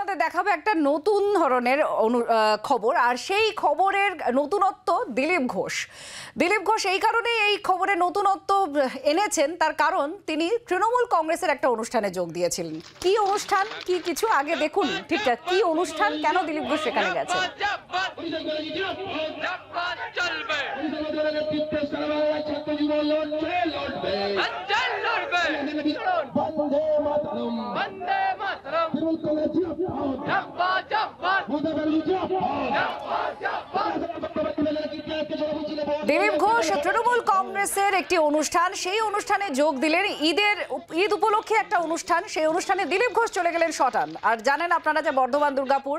আপনাদের দেখাবো একটা নতুন ধরনের খবর, আর সেই খবরের নতুনত্ব দিলীপ ঘোষ। দিলীপ ঘোষ এই কারণে এই খবরে নতুনত্ব এনেছেন, তার কারণ তিনি তৃণমূল কংগ্রেসের একটা অনুষ্ঠানে যোগ দিয়েছিলেন। কি অনুষ্ঠান, কি কিছু আগে দেখুন ঠিক কি অনুষ্ঠান, কেন দিলীপ ঘোষ সেখানে গেছেন। দিলীপ ঘোষ তৃণমূল কংগ্রেসের একটি অনুষ্ঠান, সেই অনুষ্ঠানে যোগ দিলেন। ঈদ উপলক্ষে একটা অনুষ্ঠান, সেই অনুষ্ঠানে দিলীপ ঘোষ চলে গেলেন সটান। আর জানেন আপনারা যে বর্ধমান দুর্গাপুর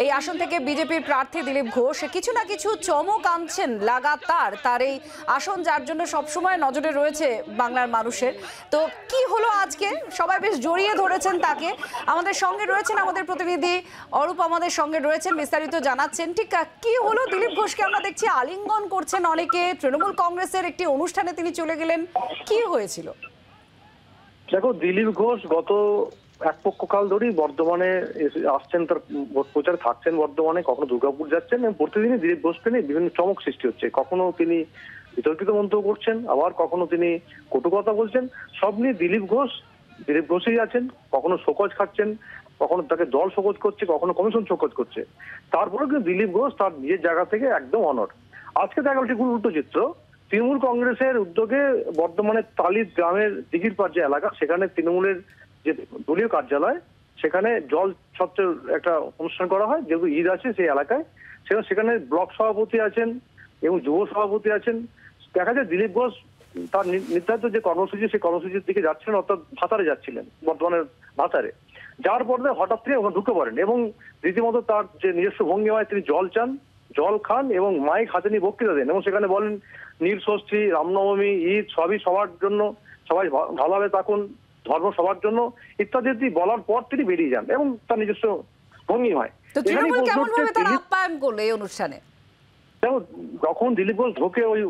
এই আসন থেকে বিজেপির প্রার্থী দিলীপ ঘোষ কিছু না কিছু চমক আনছেন লাগাতার। তার এই আসন যার জন্য সবসময় নজরে রয়েছে বাংলার মানুষের। তো কি হলো আজকে, সবাই বেশ জড়িয়ে ধরেছেন তাকে। আমাদের সঙ্গে রয়েছেন আমাদের প্রতিনিধি অরূপ, আমাদের সঙ্গে রয়েছেন, বিস্তারিত জানাচ্ছেন। ঠিক কি হলো, দিলীপ ঘোষকে আমরা দেখছি আলিঙ্গন করছেন অনেকে। তৃণমূল কংগ্রেসের একটি অনুষ্ঠানে তিনি চলে গেলেন, কি হয়েছিল? দেখো, দিলীপ ঘোষ গত এক পক্ষকাল ধরেই বর্ধমানে আসছেন, তার ভোট প্রচার থাকছেন বর্ধমানে, কখনো দুর্গাপুর যাচ্ছেন এবং প্রতিদিনই দিলীপ ঘোষকে নিয়ে বিভিন্ন চমক সৃষ্টি হচ্ছে। কখনো তিনি বিতর্কিত মন্তব্য করছেন, আবার কখনো তিনি কটু কথা বলছেন। সব নিয়ে দিলীপ ঘোষই আছেন। কখনো শোকজ খাচ্ছেন, কখনো তাকে দল শোকজ করছে, কখনো কমিশন শোকজ করছে। তারপরেও কিন্তু দিলীপ ঘোষ তার নিজের জায়গা থেকে একদম অনড়। আজকে দেখা গেল ঠিক উল্টো চিত্র। তৃণমূল কংগ্রেসের উদ্যোগে বর্ধমানের তালিদ গ্রামের দিঘির পাড় যে এলাকা, সেখানে তৃণমূলের যে দলীয় কার্যালয়, সেখানে জল ছত্রের একটা অনুষ্ঠান করা হয়। যেহেতু ঈদ আছে সেই এলাকায়, সেখানে ব্লক সভাপতি আছেন এবং যুব সভাপতি আছেন। দেখা যায় দিলীপ ঘোষ তার নির্ধারিত যে কর্মসূচি, সেই কর্মসূচির দিকে যাচ্ছিলেন, অর্থাৎ ভাতারে যাচ্ছিলেন, বর্ধমানের ভাতারে। যার পরে হঠাৎ তিনি ওখানে ঢুকে পড়েন এবং রীতিমতো তার যে নিজস্ব ভঙ্গিমায় তিনি জল চান, জল খান এবং মাইক হাতে নিয়ে বক্তৃতা দেন এবং সেখানে বলেন নীল ষষ্ঠী, রামনবমী, ঈদ সবই সবার জন্য, সবাই ভালোভাবে থাকুন, ধর্ম সবার জন্য ইত্যাদি বলার পর তিনি বেরিয়ে যান এবং তার নিজস্ব ভঙ্গিমায়। দেখো, যখন দিলীপ ঘোষ ঢোকে ওই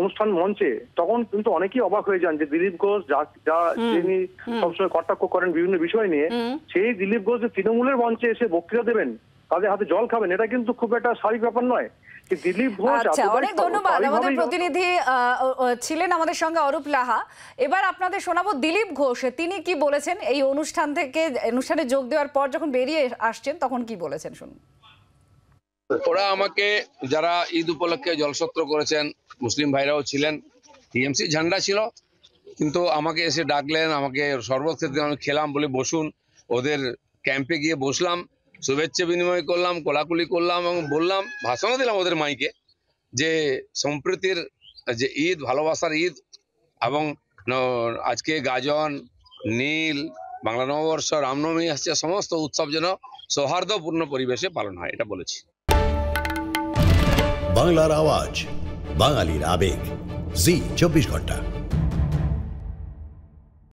অনুষ্ঠান মঞ্চে, তখন কিন্তু অনেকেই অবাক হয়ে যান যে দিলীপ ঘোষ যা তিনি সবসময় কটাক্ষ করেন বিভিন্ন বিষয় নিয়ে, সেই দিলীপ ঘোষ যে তৃণমূলের মঞ্চে এসে বক্তৃতা দেবেন, তাদের হাতে জল খাবেন, এটা কিন্তু খুব একটা স্বাভাবিক ব্যাপার নয়। দিলীপ ঘোষ অনেক ধন্যবাদ। আমাদের প্রতিনিধি ছিলেন আমাদের সঙ্গে অরূপ লাহা। এবার আপনাদের শোনাবো দিলীপ ঘোষ তিনি কি বলেছেন এই অনুষ্ঠানে যোগ দেওয়ার পর যখন বেরিয়ে আসছেন তখন কি বলেছেন শুনুন। ওরা আমাকে, যারা ঈদ উপলক্ষে জলসত্র করেছেন, মুসলিম ভাইরাও ছিলেন, টিএমসি ঝান্ডা ছিল, কিন্তু আমাকে এসে ডাকলেন, আমাকে শরবত খেতে আমি খেলাম, বলে বসুন। ওদের ক্যাম্পে গিয়ে বসলাম, শুভেচ্ছা বিনিময় করলাম, কোলাকুলি করলাম এবং বললাম, ভাষণও দিলাম ওদের মাইকে, যে সম্প্রীতির যে ঈদ, ভালোবাসার ঈদ, এবং আজকে গাজন, নীল, বাংলা নববর্ষ, রামনবমী আসছে, সমস্ত উৎসব যেন সৌহার্দ্যপূর্ণ পরিবেশে পালন হয়, এটা বলেছি। বাংলার আওয়াজ, বাঙালির আবেগ, জি 24 ঘন্টা।